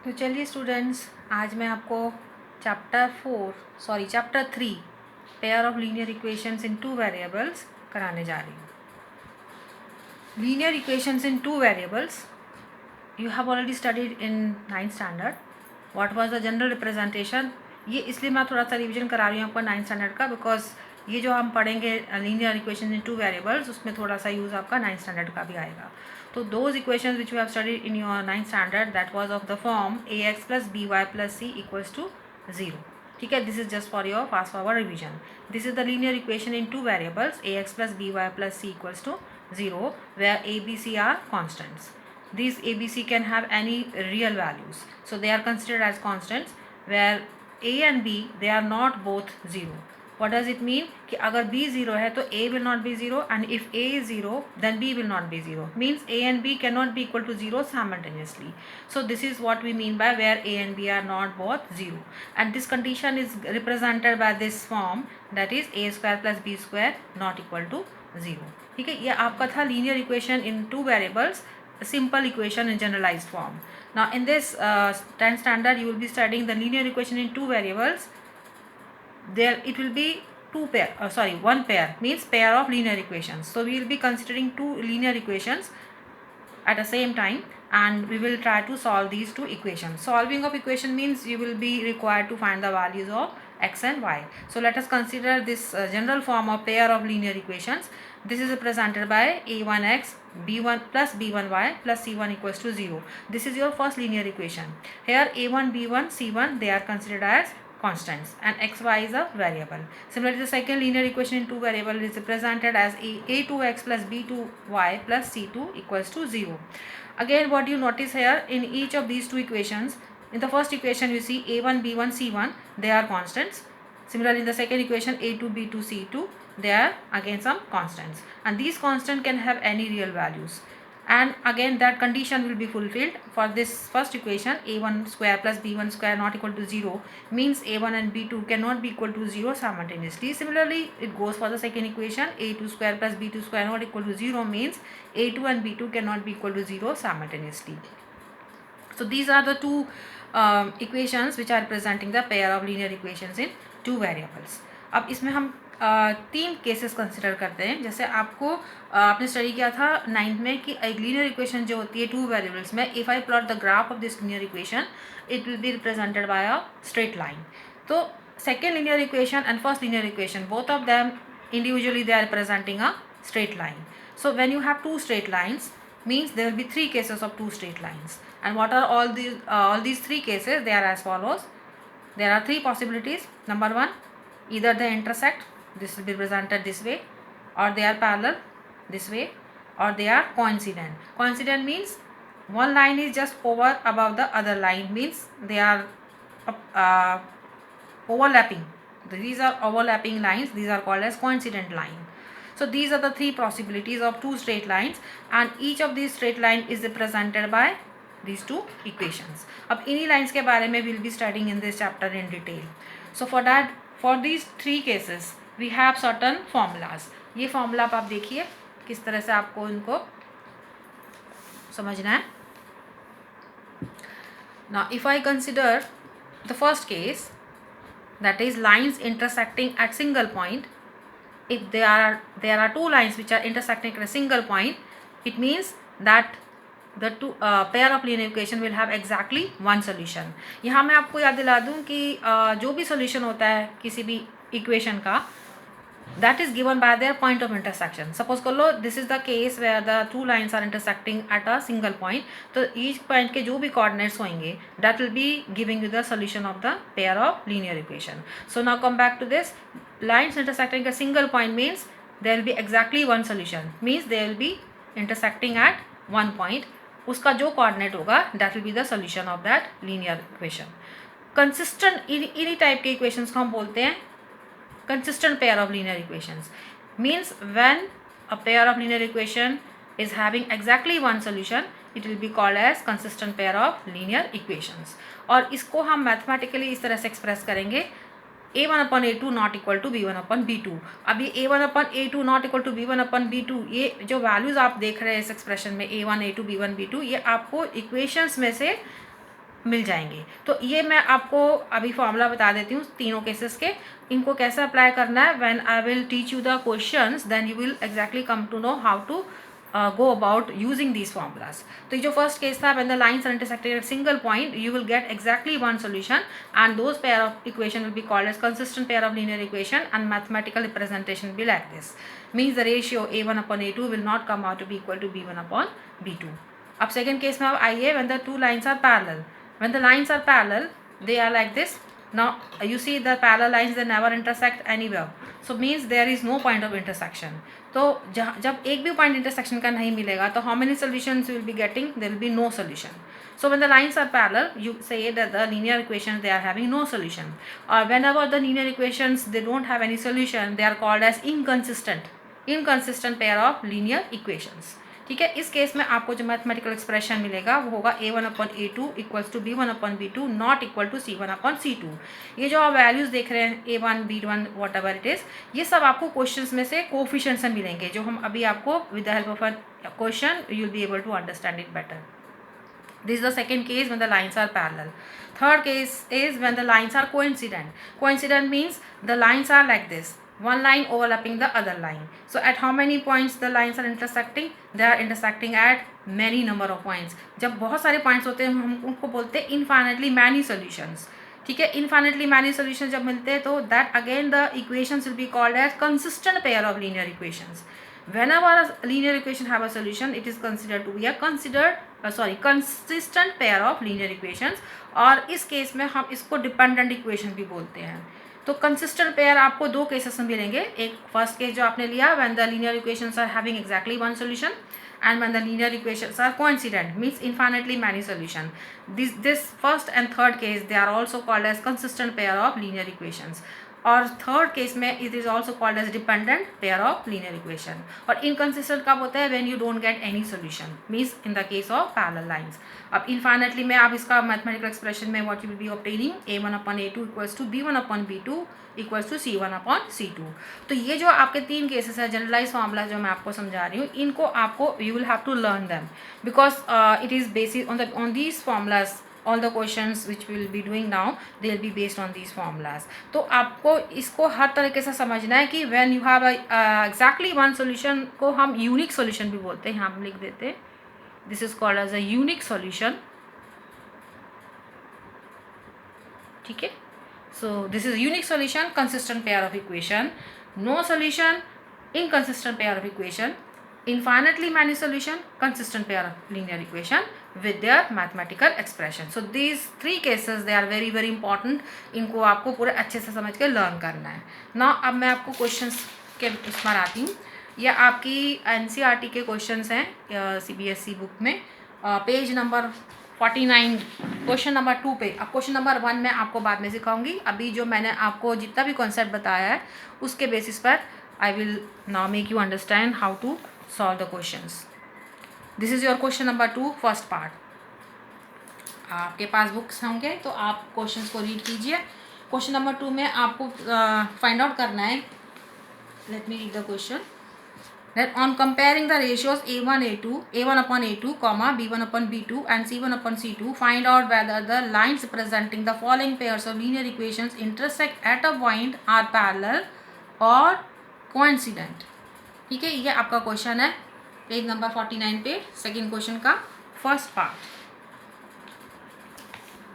तो चलिए स्टूडेंट्स, आज मैं आपको chapter 3 pair of linear equations in two variables कराने जा रही हूँ. Linear equations in two variables you have already studied in 9th standard. What was the general representation? ये इसलिए मैं थोड़ा सा रिवीजन करा रही हूँ आपका 9th स्टैंडर्ड का, बिकॉज ये जो हम पढ़ेंगे linear equation in two variables, उसमें थोड़ा सा यूज़ आपका 9th स्टैंडर्ड का भी आएगा. तो those equations which you have studied in your 9th standard, that was of the form ax plus B Y plus C equals to 0. ठीक है, this is just for your fast forward revision. This is the linear equation in two variables ax plus B Y plus C equals to 0, where a b c are constants. These ABC can have any real values, so they are considered as constants, where A and B, they are not both 0. What does it mean? कि अगर B 0 है तो A will not be 0, and if A is 0 then B will not be 0. Means A and B cannot be equal to 0 simultaneously. So this is what we mean by where A and B are not both 0, and this condition is represented by this form, that is a square plus b square not equal to 0. ठीक है, ये आपका था linear equation in two variables, simple equation in generalized form. Now in this 10th standard you will be studying the linear equation in two variables. There it will be one pair, means pair of linear equations. So we will be considering two linear equations at the same time, and we will try to solve these two equations. Solving of equation means you will be required to find the values of x and y. So let us consider this general form of pair of linear equations. This is represented by a1x b1 plus b1y plus c1 equals to 0. This is your first linear equation. Here a1 b1 c1, they are considered as constants, and xy is a variable. Similarly, the second linear equation in two variable is represented as a2x plus b2y plus c2 equals to 0. Again, what you notice here, in each of these two equations, in the first equation you see a1 b1 c1, they are constants. Similarly, in the second equation a2 b2 c2, they are again some constants, and these constants can have any real values. And again that condition will be fulfilled for this first equation, a1 square plus b1 square not equal to 0, means a1 and b2 cannot be equal to 0 simultaneously. Similarly, it goes for the second equation, a2 square plus b2 square not equal to 0, means a2 and b2 cannot be equal to 0 simultaneously. So these are the two equations which are representing the pair of linear equations in two variables. अब इसमें हम तीन cases consider करते हैं. जैसे आपको आपने study किया था 9th में कि एक लीनियर इक्वेशन जो होती है टू वेरिएबल्स में, if I plot the graph of this linear equation, it will be represented by a straight line. तो second linear equation and first linear equation, both of them individually they are representing a straight line. So when you have two straight lines, means there will be three cases of two straight lines. And what are all these three cases? They are as follows. There are three possibilities. Number one, either they intersect, this will be represented this way, or they are parallel this way, or they are coincident. Coincident means one line is just over above the other line, means they are overlapping. These are overlapping lines, these are called as coincident line. So these are the three possibilities of two straight lines, and each of these straight line is represented by these two equations. अब इन्हीं lines के बारे में we'll be studying in this chapter in detail. So for these three cases we have certain formulas. ये formula आप देखिए किस तरह से आपको इनको समझना है. Now if I consider the first case, that is lines intersecting at single point, if there are two lines which are intersecting at a single point, it means that the two pair of linear equation will have exactly one solution. यहाँ मैं आपको याद दिला दूँ कि जो भी solution होता है किसी भी equation का, that is given by their point of intersection. Suppose कर लो this is the case where the two lines are intersecting at a single point. तो each point के जो भी coordinates होंगे, that will be giving you the solution of the pair of linear equation. So now come back to this. Lines intersecting a single point means there will be exactly one solution. Means they will be intersecting at one point. उसका जो coordinate होगा, that will be the solution of that linear equation. Consistent इन्हीं type के equations को हम बोलते हैं consistent pair of linear equations. Means when a pair of linear equation is having exactly one solution, it will be called as consistent pair of linear equations. और इसको हम mathematically इस तरह से express करेंगे, a1 upon a2 not equal to b1 upon b2. अब ये a1 upon a2 not equal to b1 upon b2, ये जो वैल्यूज़ आप देख रहे हैं इस एक्सप्रेशन में a1 a2 b1 b2, ये आपको इक्वेशंस में से मिल जाएंगे। तो ये मैं आपको अभी फॉर्मूला बता देती हूँ तीनों केसेस के, इनको कैसे अप्लाई करना है। When I will teach you the questions then you will exactly come to know how to go about using these formulas. तो ये जो फर्स्ट केस था, when the lines are intersecting at single point, you will get exactly one solution and those pair of equation will be called as consistent pair of linear equation and mathematical representation will be like this. Means the ratio a1 upon a2 will not come out to be equal to b1 upon b2. अब second case में अब आइए, when the two lines are parallel. When the lines are parallel, they are like this. Now you see the parallel lines, they never intersect anywhere. So means there is no point of intersection. तो जब एक भी point intersection का नहीं मिलेगा तो how many solutions you will be getting? There will be no solution. So when the lines are parallel, you say that the linear equations they are having no solution. Or whenever the linear equations they don't have any solution, they are called as inconsistent pair of linear equations. ठीक है, इस case में आपको जो mathematical expression मिलेगा वो होगा a1 upon a2 equals to b1 upon b2 not equal to c1 upon c2। ये जो आप वैल्यूज़ देख रहे हैं a1 b1 what ever it is, ये सब आपको क्वेश्चंस में से कोफिशिएंट्स से मिलेंगे, जो हम अभी आपको with the help of a question you will be able to understand it better. This is the second case when the lines are parallel. Third case is when the lines are coincident. Coincident means the lines are like this, one line overlapping the other line. So at how many points the lines are intersecting? They are intersecting at many number of points. जब बहुत सारे points होते हैं हम उनको बोलते हैं infinitely many solutions. ठीक है, infinitely many solutions जब मिलते हैं तो that again the equations will be called as consistent pair of linear equations. Whenever a linear equation have a solution, it is considered to be a consistent pair of linear equations. और इस case में हम इसको dependent equation भी बोलते हैं। तो consistent pair आपको दो केसेस में मिलेंगे। एक फर्स्ट केस जो आपने लिया, when the linear equations are having exactly one solution, and when the linear equations are coincident means infinitely many solution. This first and third case they are also called as consistent pair of linear equations. और third case में it is also called as dependent pair of linear equation. और inconsistent कब होता है? When you don't get any solution, means in the case of parallel lines. अब infinitely में आप इसका मैथमेटिकल एक्सप्रेशन में what you will be obtaining a1 upon a2 equals to b1 upon b2 equals to c1 upon c2। तो ये जो आपके तीन केसेस है जनरलाइज फॉर्मूला जो मैं आपको समझा रही हूँ, इनको आपको you will have to learn them because it is basis on these formulas. all the questions which we will be doing now they will be based on these formulas. तो आपको इसको हर तरीके से समझना है कि when you have a exactly one solution को हम unique solution भी बोलते हैं, यहाँ हम लिख देते हैं this is called as a unique solution. ठीक है, so this is unique solution, consistent pair of equation, no solution, inconsistent pair of equation, infinitely many solution, consistent pair of linear equation with their mathematical expression. So these three cases they are very very important. इनको आपको पूरे अच्छे से समझ के learn करना है ना। अब मैं आपको क्वेश्चंस के उस पर आती हूँ। यह आपकी NCERT के क्वेश्चंस हैं CBSE बुक में, पेज नंबर 49 क्वेश्चन नंबर 2 पे। अब क्वेश्चन नंबर 1 मैं आपको बाद में सिखाऊंगी। अभी जो मैंने आपको जितना भी कॉन्सेप्ट बताया है उसके बेसिस पर I will now make you understand how to solve the questions. This is your question number 2 first part. आपके पास बुक्स होंगे तो आप क्वेश्चंस को रीड कीजिए। क्वेश्चन नंबर 2 में आपको फाइंड आउट करना है, let me read the question, that on comparing the ratios a1 upon a2 comma b1 upon b2 and c1 upon c2 find out whether the lines representing the following pairs of linear equations intersect at a point, are parallel or coincident। ठीक है, ये आपका question है page number 49 पे, second question का first part.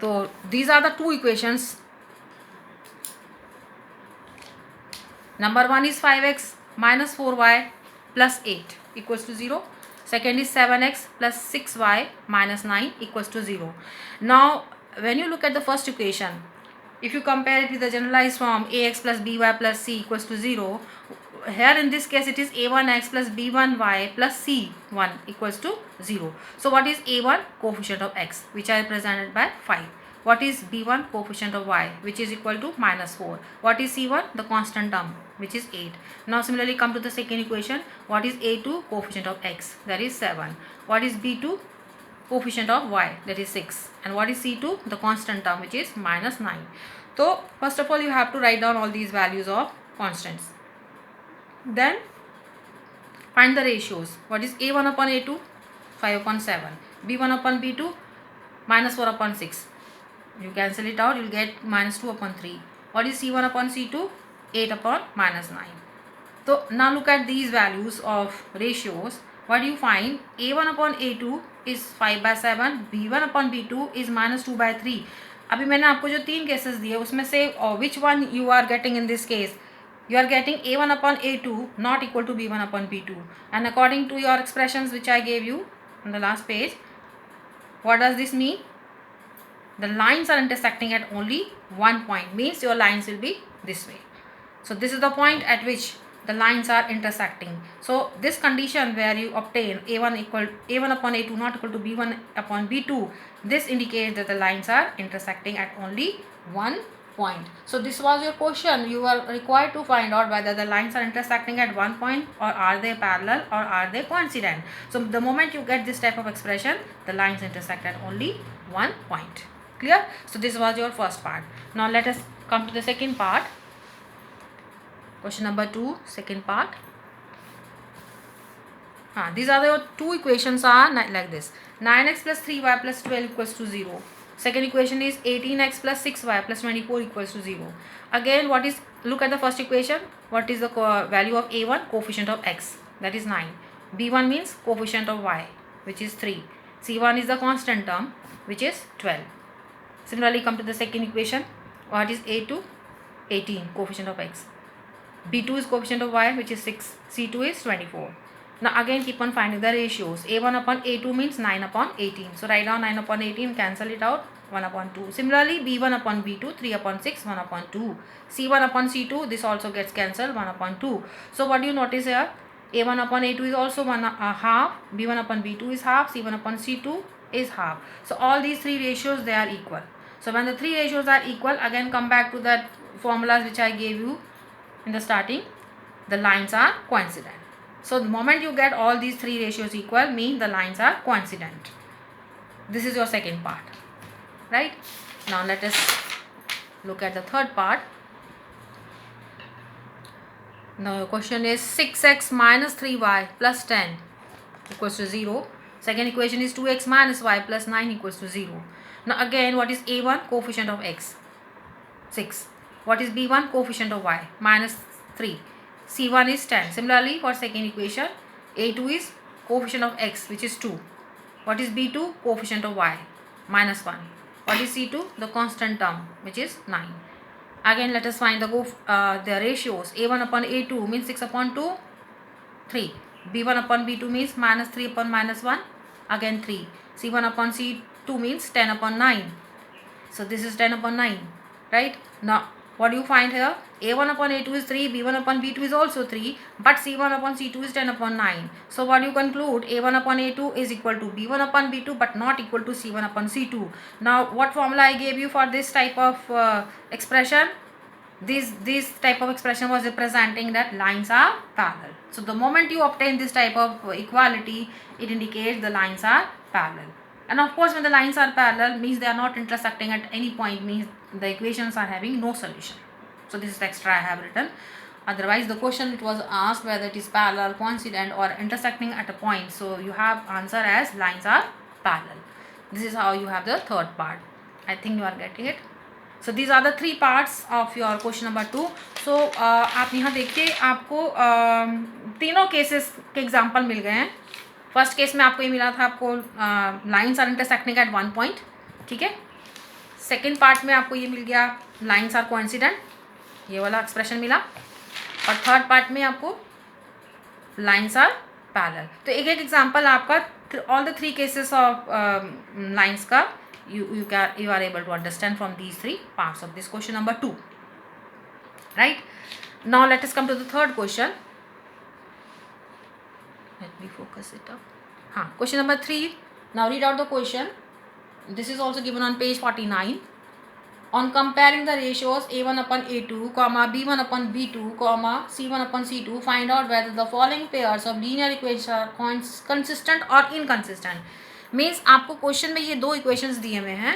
तो these are the two equations. Number 1 is 5x minus 4y plus 8 equals to 0. Second is 7x plus 6y minus 9 equals to 0. Now when you look at the first equation, if you compare it with the generalized form ax plus by plus c equals to 0, here in this case it is a1x plus b1y plus c1 equals to 0. So what is a1? Coefficient of x, which are represented by 5. What is b1? Coefficient of y, which is equal to minus 4. What is c1? The constant term, which is 8. Now similarly come to the second equation. What is a2? Coefficient of x, that is 7. What is b2? Coefficient of y, that is 6. And what is c2? The constant term, which is minus 9. So first of all you have to write down all these values of constants. Then find the ratios. What is a1 upon a2? 5 upon 7. b1 upon b2? minus 4 upon 6. you cancel it out, you'll get minus 2 upon 3. What is C1 upon C2? 8 upon minus 9. So now look at these values of ratios. What do you find? A1 upon A2 is 5 by 7, B1 upon B2 is minus 2 by 3. अभी मैंने आपको जो 3 cases दिए उसमें से which one you are getting in this case? You are getting A1 upon A2 not equal to B1 upon B2, and according to your expressions which I gave you on the last page, what does this mean? The lines are intersecting at only one point, means your lines will be this way. So this is the point at which the lines are intersecting. So this condition where you obtain A1 upon A2 not equal to B1 upon B2, this indicates that the lines are intersecting at only one point. So this was your question. You are required to find out whether the lines are intersecting at one point, or are they parallel, or are they coincident. So the moment you get this type of expression, the lines intersect at only one point. Clear? So this was your first part. Now let us come to the second part. Question number 2, second part. These are the two equations are like this. 9x plus 3y plus 12 equals to 0. Second equation is 18x plus 6y plus 24 equals to 0. Again, look at the first equation. What is the value of A1? Coefficient of x, that is 9. B1 means coefficient of y, which is 3. C1 is the constant term, which is 12. Similarly, come to the second equation. What is A2? 18, coefficient of x. B2 is coefficient of y, which is 6. C2 is 24. Now again keep on finding the ratios. A1 upon A2 means 9 upon 18. So write down 9 upon 18, cancel it out, 1 upon 2. Similarly, B1 upon B2, 3 upon 6, 1 upon 2. C1 upon C2, this also gets cancelled, 1 upon 2. So what do you notice here? A1 upon A2 is also half, B1 upon B2 is half, C1 upon C2 is half. So all these three ratios, they are equal. So when the three ratios are equal, again come back to that formulas which I gave you in the starting, the lines are coincident. So the moment you get all these three ratios equal, mean the lines are coincident. This is your second part, right? Now let us look at the third part. Now your question is 6x minus 3y plus 10 equals to 0. Second equation is 2x minus y plus 9 equals to 0. Now again, what is A1? Coefficient of x, 6. What is B1? Coefficient of y, minus 3. C1 is 10. Similarly, for second equation, A2 is coefficient of x, which is 2. What is B2? Coefficient of y, minus 1. What is C2? The constant term, which is 9. Again, let us find the ratios. A1 upon A2 means 6 upon 2, 3. B1 upon B2 means minus 3 upon minus 1, again 3. C1 upon C2 means 10 upon 9. So this is 10 upon 9, right? Now, what do you find here? A1 upon A2 is 3, B1 upon B2 is also 3, but C1 upon C2 is 10 upon 9. So what do you conclude? A1 upon A2 is equal to B1 upon B2, but not equal to C1 upon C2. Now, what formula I gave you for this type of expression? This type of expression was representing that lines are parallel. So the moment you obtain this type of equality, it indicates the lines are parallel. And of course, when the lines are parallel, means they are not intersecting at any point, means the equations are having no solution. So this is extra I have written. Otherwise, the question it was asked whether it is parallel, coincident, or intersecting at a point. So you have answer as lines are parallel. This is how you have the third part. I think you are getting it. So these are the three parts of your question number 2. So आप यहाँ देखिए, आपको तीनों cases के example मिल गए हैं. First case में आपको ये मिला था, आपको lines are intersecting at one point, ठीक है. सेकेंड पार्ट में आपको ये मिल गया लाइन्स आर कोइंसिडेंट, ये वाला एक्सप्रेशन मिला. और थर्ड पार्ट में आपको लाइन्स आर पैरेलल. तो एक एक एग्जांपल आपका all the three cases of lines का you are able to understand from these three parts of this question number 2, right? Now let us come to the third question. Let me focus it up. Question number 3. Now read out the question. This is also given on page 49. On comparing the ratios A1 upon A2, B1 upon B2, C1 upon C2, find out whether the following pairs of linear equations are consistent or inconsistent. Means आपको question में ये दो equations दिए हुए हैं.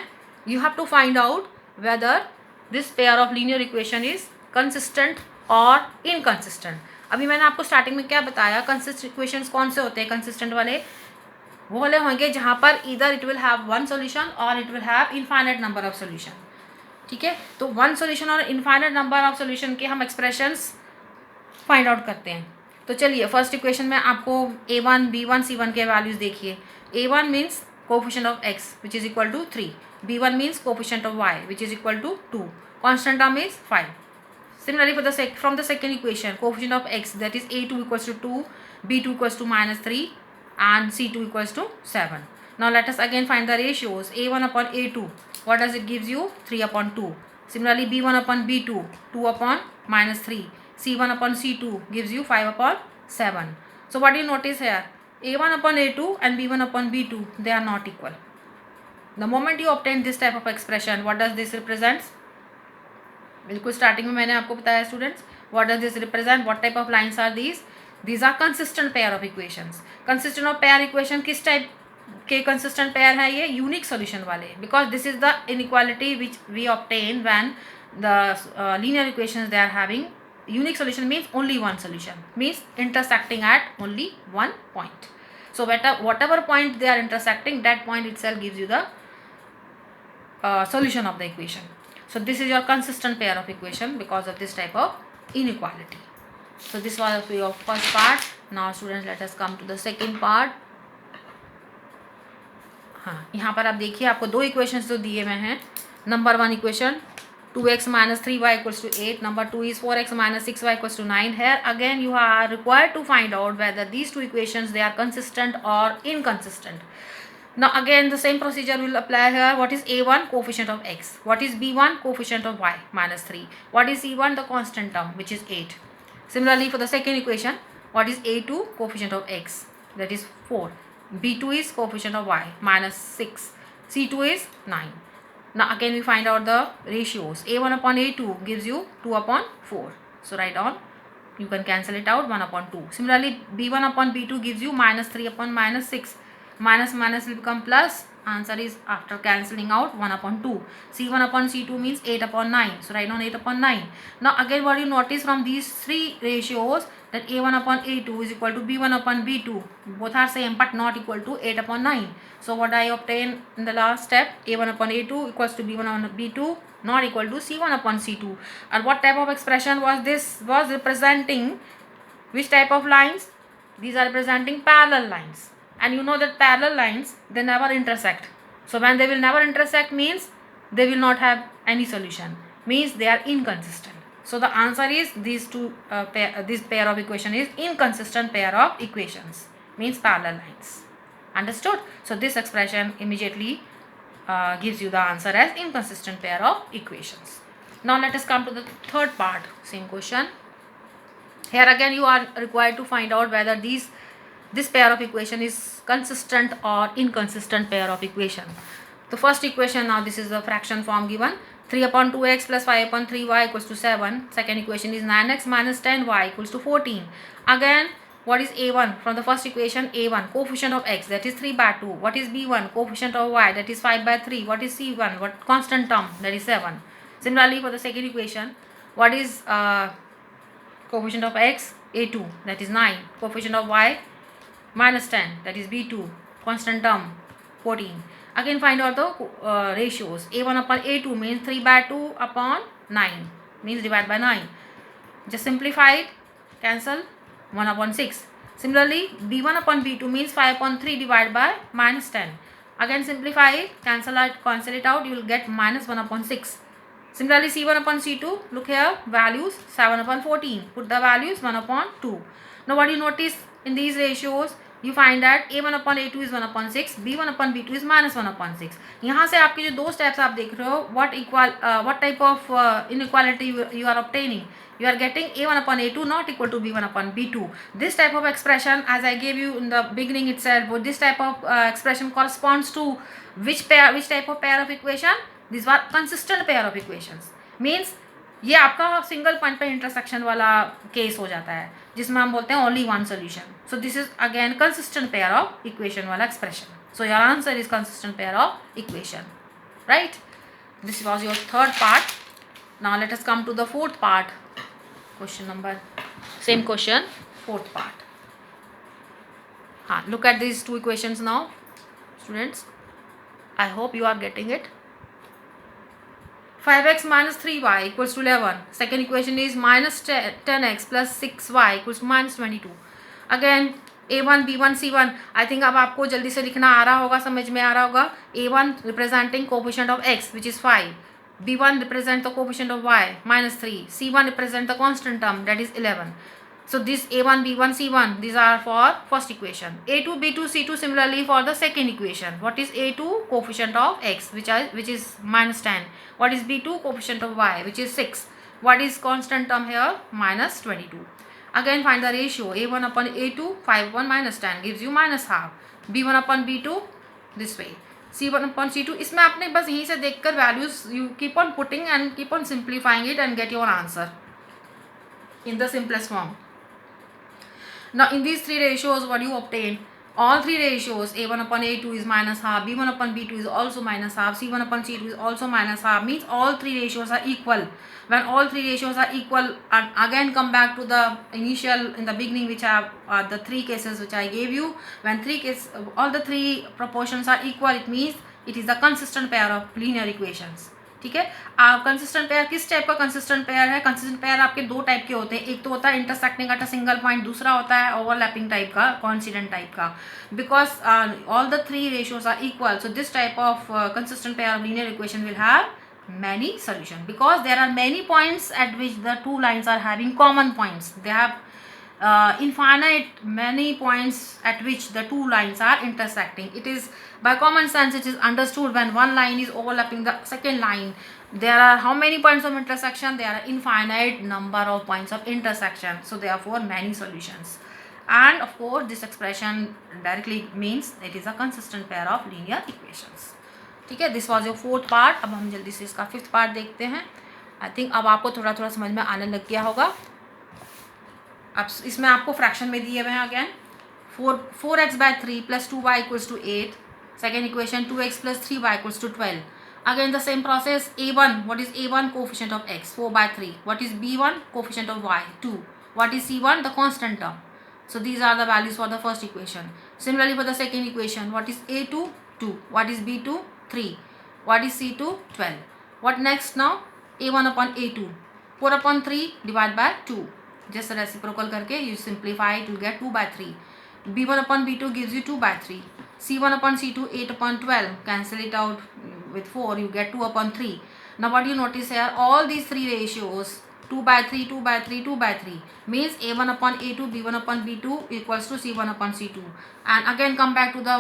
You have to find out whether this pair of linear equation is consistent और inconsistent. अभी मैंने आपको स्टार्टिंग में क्या बताया, कंसिस्टेंट इक्वेशंस कौन से होते हैं कंसिस्टेंट वाले? वो वाले होंगे जहाँ पर इधर it will have one solution और it will have infinite number of solution, ठीक है। तो वन सोल्यूशन और इनफाइनाइट नंबर ऑफ सोल्यूशन के हम एक्सप्रेशंस फाइंड आउट करते हैं। तो चलिए फर्स्ट इक्वेशन में आपको a1 b1 c1 के वैल्यूज देखिए। a1 means coefficient of x which is equal to 3, b1 means coefficient of y which is equal to 2, constant term is 5. Similarly, from the second equation, coefficient of x, that is a2 equals to 2, b2 equals to -3 and c2 equals to 7. Now let us again find the ratios. a1 upon a2, what does it gives you? 3 upon 2. Similarly, b1 upon b2, 2 upon -3. c1 upon c2 gives you 5 upon 7. So what do you notice here? a1 upon a2 and b1 upon b2, they are not equal. The moment you obtain this type of expression, what does this represent? बिल्कुल starting में मैंने आपको बताया students, what does this represent, what type of lines are these are consistent pair of equations. Consistent of pair equation किस type के consistent pair है? ये unique solution वाले, because this is the inequality which we obtain when the linear equations they are having unique solution means only one solution, means intersecting at only one point. So whatever point they are intersecting, that point itself gives you the solution of the equation. So this is your consistent pair of equation because of this type of inequality. So this was your first part. Now students, let us come to the second part. हाँ, यहाँ पर आप देखिए आपको दो equations तो दिए हुए हैं. Number one equation 2x minus 3y equals to 8. Number 2 is 4x minus 6y equals to 9. Here again you are required to find out whether these two equations they are consistent or inconsistent. Now again the same procedure will apply here. What is a1? Coefficient of x. What is b1? Coefficient of y minus 3. What is c1? The constant term which is 8. Similarly for the second equation, what is a2? Coefficient of x, that is 4. b2 is coefficient of y minus 6. c2 is 9. Now again we find out the ratios. a1 upon a2 gives you 2 upon 4. So write down, you can cancel it out, 1 upon 2. Similarly b1 upon b2 gives you minus 3 upon minus 6. Minus minus will become plus. Answer is after cancelling out 1 upon 2. c1 upon c2 means 8 upon 9. So write down 8 upon 9. Now again what you notice from these three ratios, that a1 upon a2 is equal to b1 upon b2. Both are same but not equal to 8 upon 9. So what I obtain in the last step, a1 upon a2 equals to b1 upon b2 not equal to c1 upon c2. And what type of expression was this? Was representing which type of lines? These are representing parallel lines. And you know that parallel lines, they never intersect. So when they will never intersect means they will not have any solution, means they are inconsistent. So the answer is these two this pair of equation is inconsistent pair of equations, means parallel lines. Understood? So this expression immediately gives you the answer as inconsistent pair of equations. Now let us come to the third part, same question. Here again you are required to find out whether this pair of equation is consistent or inconsistent pair of equation. The first equation, now this is the fraction form given, 3 upon 2x plus 5 upon 3y equals to 7. Second equation is 9x minus 10y equals to 14. Again what is a1? From the first equation, a1 coefficient of x, that is 3 by 2. What is b1? Coefficient of y, that is 5 by 3. What is c1? What constant term, that is 7. Similarly for the second equation, what is coefficient of x? a2, that is 9. Coefficient of y minus 10, that is b2, constant term 14. Again find out the ratios. a1 upon a2 means 3 by 2 upon 9, means divide by 9. Just simplify it, cancel 1 upon 6. Similarly b1 upon b2 means 5 upon 3 divided by minus 10. Again simplify it, cancel it out, you will get minus 1 upon 6. Similarly c1 upon c2, look here, values 7 upon 14, put the values 1 upon 2. Now what you notice in these ratios, you find that a1 upon a2 is 1 upon 6, b1 upon b2 is minus 1 upon 6. यहाँ से आपके जो दो steps आप देख रहे हो, what type of inequality you are obtaining? You are getting a1 upon a2 not equal to b1 upon b2. This type of expression, as I gave you in the beginning itself, this type of expression corresponds to which type of pair of equation? These are consistent pair of equations. Means ये आपका single point पे intersection वाला case हो जाता है, जिसमें हम बोलते हैं only one solution. So this is again consistent pair of equation वाला expression. So your answer is consistent pair of equation, right. This was your third part. Now let us come to the fourth part. Question number, same question, fourth part. हाँ, look at this two equations now. students. I hope you are getting it. 5x minus 3y equals to 11. Second equation is minus 10x plus 6y equals to minus 22. Again a1 b1 c1. I think अब आपको जल्दी से लिखना आ रहा होगा, समझ में आ रहा होगा. a1 representing coefficient of x which is 5, b1 represent the coefficient of y minus 3, c1 represent the constant term that is 11. So this a1 b1 c1, these are for first equation. a2 b2 c2 similarly for the second equation. What is a2? Coefficient of x which is minus 10. What is b2? Coefficient of y which is 6. What is constant term here? Minus 22. Again find the ratio. a1 upon a2, 5 upon minus 10 gives you minus half. b1 upon b2 this way. c1 upon c2. इसमें आपने बस यहीं से देखकर values you keep on putting and keep on simplifying it and get your answer in the simplest form. Now in these three ratios, what you obtain? All three ratios, a1 upon a2 is minus half, b1 upon b2 is also minus half, c1 upon c2 is also minus half, means all three ratios are equal. When all three ratios are equal, and again come back to the initial, in the beginning, which are the three cases which I gave you. When all the three proportions are equal, it means it is the consistent pair of linear equations. ठीक है. Consistent pair किस type का consistent pair है? Consistent pair आपके दो type के होते हैं. एक तो होता है intersecting at a single point, दूसरा होता है ओवरलैपिंग टाइप का, कॉन्सिडेंट टाइप का. Because all the three ratios are equal, so this type of consistent pair of linear equation will have many solution because there are many points at which the two lines are having common points. They have infinite many points at which the two lines are intersecting. It is by common sense it is understood when one line is overlapping the second line, there are how many points of intersection? There are infinite number of points of intersection, so therefore many solutions. And of course this expression directly means it is a consistent pair of linear equations. ठीक है. This was your fourth part. अब हम जल्दी से इसका fifth part देखते हैं. I think अब आपको थोड़ा थोड़ा समझ में आने लग गया होगा. अब इसमें आपको फ्रैक्शन में दिए हुए हैं. Again 4x/3 plus 2y equals to 8. Second equation 2x plus 3y equals to 12. Again the same process. a1, what is a1? Coefficient of x, 4/3. What is b1? Coefficient of y, 2. What is c1? The constant term. So these are the values for the first equation. Similarly for the second equation, what is a2? 2. What is b2? 3. What is c2? 12. What next now? a1 upon a2, 4 upon 3 divided by 2. Just reciprocal करके you simplify it, you get 2/3. b1 upon b2 gives you 2/3. c1 upon c2, 8 upon 12. Cancel it out with 4, you get 2 upon 3. Now what you notice here? All these three ratios 2/3, 2/3, 2/3 means a1 upon a2, b1 upon b2 equals to c1 upon c2. And again come back to the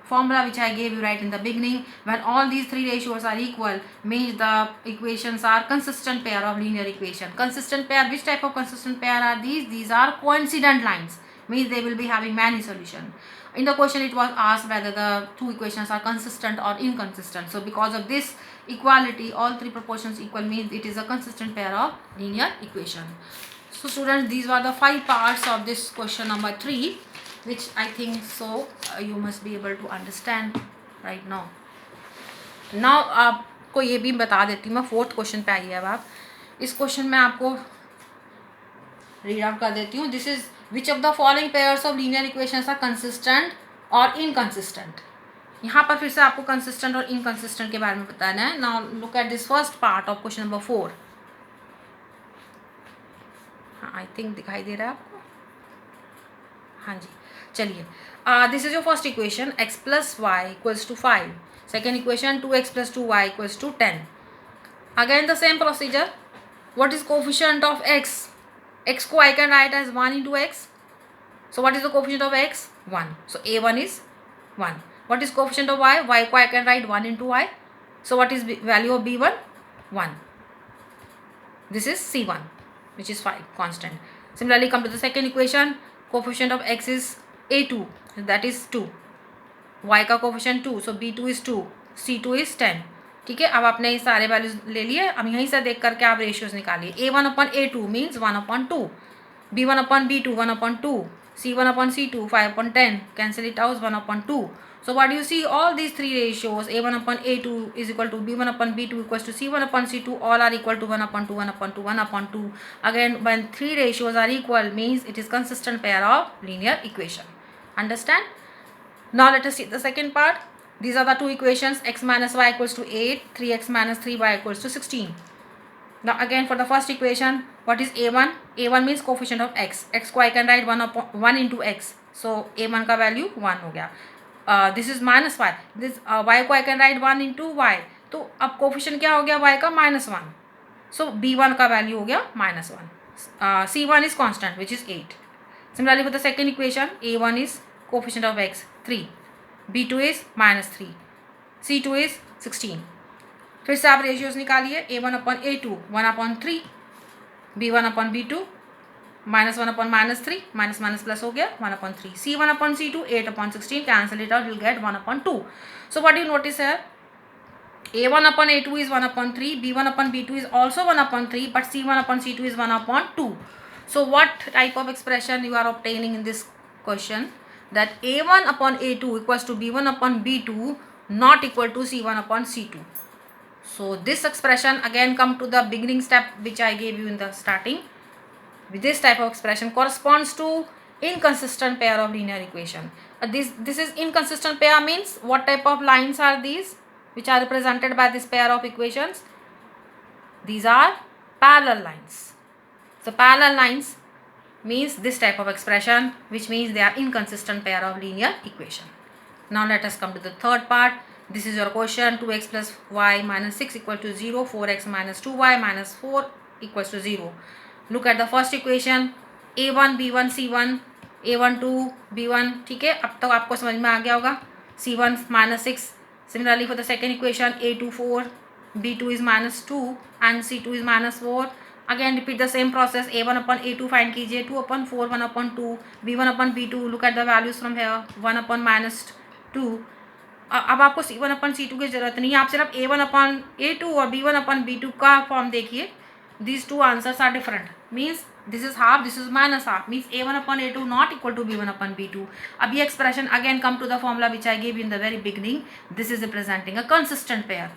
formula which I gave you right in the beginning. When all these three ratios are equal means the equations are consistent pair of linear equation. Consistent pair, which type of consistent pair are these? These are coincident lines, means they will be having many solutions. In the question it was asked whether the two equations are consistent or inconsistent. So because of this equality, all three proportions equal means it is a consistent pair of linear equation. So students, these were the 5 parts of this question number 3, which I think so you must be able to understand right now. Now आपको ये भी बता देती हूँ मैं. Fourth question पे आइए. अब आप इस क्वेश्चन में आपको रीड आउट कर देती हूँ. This is which of the following pairs of linear equations are consistent और इनकंसिस्टेंट. यहाँ पर फिर से आपको कंसिस्टेंट और इनकंसिस्टेंट के बारे में बताना है. Now look at this first part of question number 4. हाँ आई थिंक दिखाई दे रहा है आपको. हाँ जी चलिए. This is your first equation, x plus y equals to 5. Second equation 2x plus 2y equals to 10. Again the same procedure. What is coefficient of x? X को I can write as 1 into x. So what is the coefficient of x? 1. So a1 is 1. What is coefficient of y? Y को I can write 1 into y. So what is value of b1? 1. This is c1 which is 5, constant. Similarly come to the second equation. Coefficient of x is a2, that is 2. y का coefficient 2, so b2 is 2, c2 is 10. ठीक है. अब आपने ये सारे values ले लिए. अब यहीं से देख करके आप रेशियोज निकालिए. a1 upon a2 means 1 upon 2, b1 upon b2 1 upon 2, c1 upon c2 5 upon 10. Cancel it out, 1 upon 2. So what do you see? All these three ratios, a1 upon a2 is equal to b1 upon b2 equals to c1 upon c2, all are equal to 1 upon 2, 1 upon 2, 1 upon 2. Again when three ratios are equal means it is consistent pair of linear equation. Understand? Now let us see the second part. These are the two equations, x minus y equals to 8, 3x minus 3y equals to 16. Now again for the first equation, what is a1? a1 means coefficient of x. x को I can write 1 into x. So a1 का value 1 हो गया. This is minus y. This y को I can write 1 into y. तो अब coefficient क्या हो गया y का -1. So b1 का वैल्यू हो गया -1. c1 is constant which is 8. Similarly for the second equation, a1 is coefficient of x 3, b2 is -3, c2 is 16. फिर से आप रेशियोज निकालिए, a1 upon a2 1 upon 3, b1 upon b2 -1 upon -3, minus minus plus हो गया 1 upon 3, c1 upon c2 8 upon 16, cancel it out, you'll get 1 upon 2. So what do you notice here? a1 upon a2 is 1 upon 3, b1 upon b2 is also 1 upon 3, but c1 upon c2 is 1 upon 2. So what type of expression you are obtaining in this question? That a1 upon a2 equals to b1 upon b2 not equal to c1 upon c2. So this expression again come to the beginning step which I gave you in the starting. With this type of expression corresponds to inconsistent pair of linear equation. This is inconsistent pair means what type of lines are these which are represented by this pair of equations? These are parallel lines. So parallel lines means this type of expression, which means they are inconsistent pair of linear equation. Now let us come to the third part. This is your question, 2x plus y minus 6 equal to 0, 4x minus 2y minus 4 equals to 0. Look at the first equation, a1 b1 c1, a1 2 b1, ठीक है, अब तक आपको समझ में आ गया होगा. c1 minus 6. Similarly for the second equation, a2 4, b2 is minus 2 and c2 is minus 4. Again repeat the same process, a1 upon a2 find कीजिए, 2 upon 4 1 upon 2, b1 upon b2, look at the values from here, 1 upon -2. अब आपको c1 अपन c2 की जरूरत नहीं है, आप सिर्फ a1 upon a2 और b1 अपन b2 का फॉर्म देखिए. These two answers are different. Means this is half, this is minus half. Means a1 upon a2 not equal to b1 upon b2. अब ये expression again come to the formula which I gave you in the very beginning. This is representing a consistent pair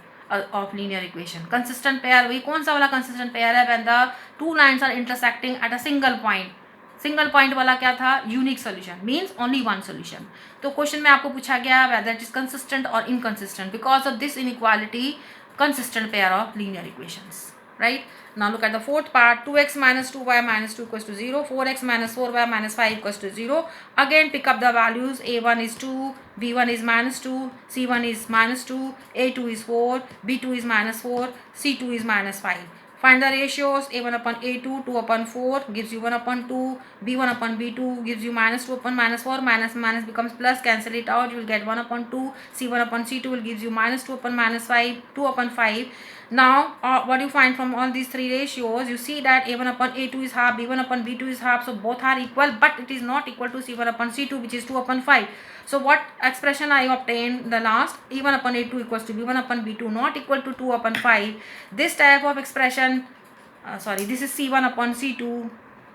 of linear equation. Consistent pair वही कौन सा वाला consistent pair है? When the two lines are intersecting at a single point. Single point वाला क्या था? Unique solution means only one solution. तो question में आपको पूछा गया वेदर इट इज कंसिस्टेंट और inconsistent. Because of this inequality, consistent pair of linear equations. Right? Now look at the fourth part, 2x minus 2y minus 2 equals to 0, 4x minus 4y minus 5 equals to 0. Again pick up the values, a1 is 2, b1 is minus 2, c1 is minus 2, a2 is 4, b2 is minus 4, c2 is minus 5. Find the ratios, a1 upon a2, 2 upon 4 gives you 1 upon 2, b1 upon b2 gives you minus 2 upon minus 4, minus minus becomes plus, cancel it out, you will get 1 upon 2, c1 upon c2 will gives you minus 2 upon minus 5, 2 upon 5. Now what you find from all these three ratios, you see that a1 upon a2 is half, b1 upon b2 is half, so both are equal, but it is not equal to c1 upon c2 which is 2 upon 5. So what expression I obtained the last, e1 upon a2 equals to b1 upon b2 not equal to 2 upon 5. This type of expression, this is c1 upon c2,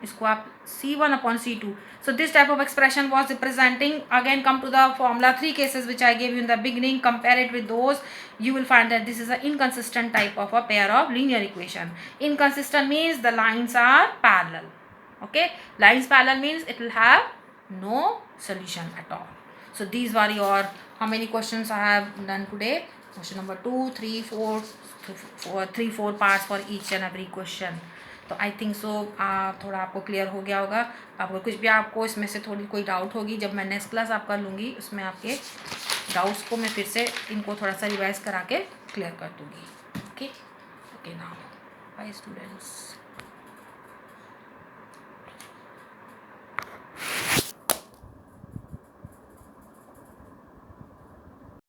इसको आप c1 upon c2. So this type of expression was representing, again come to the formula, three cases which I gave you in the beginning, compare it with those, you will find that this is an inconsistent type of a pair of linear equation. Inconsistent means the lines are parallel. Okay, lines parallel means it will have no solution at all. So these were your, how many questions I have done today? Question number 2, 3, 4 parts for each and every question. तो I think so थोड़ा आपको clear हो गया होगा. आपको कुछ भी आपको इसमें से थोड़ी कोई डाउट होगी, जब मैं नेक्स्ट क्लास आपका लूँगी उसमें आपके डाउट्स को मैं फिर से इनको थोड़ा सा रिवाइज करा के क्लियर कर दूँगी. Okay now bye students.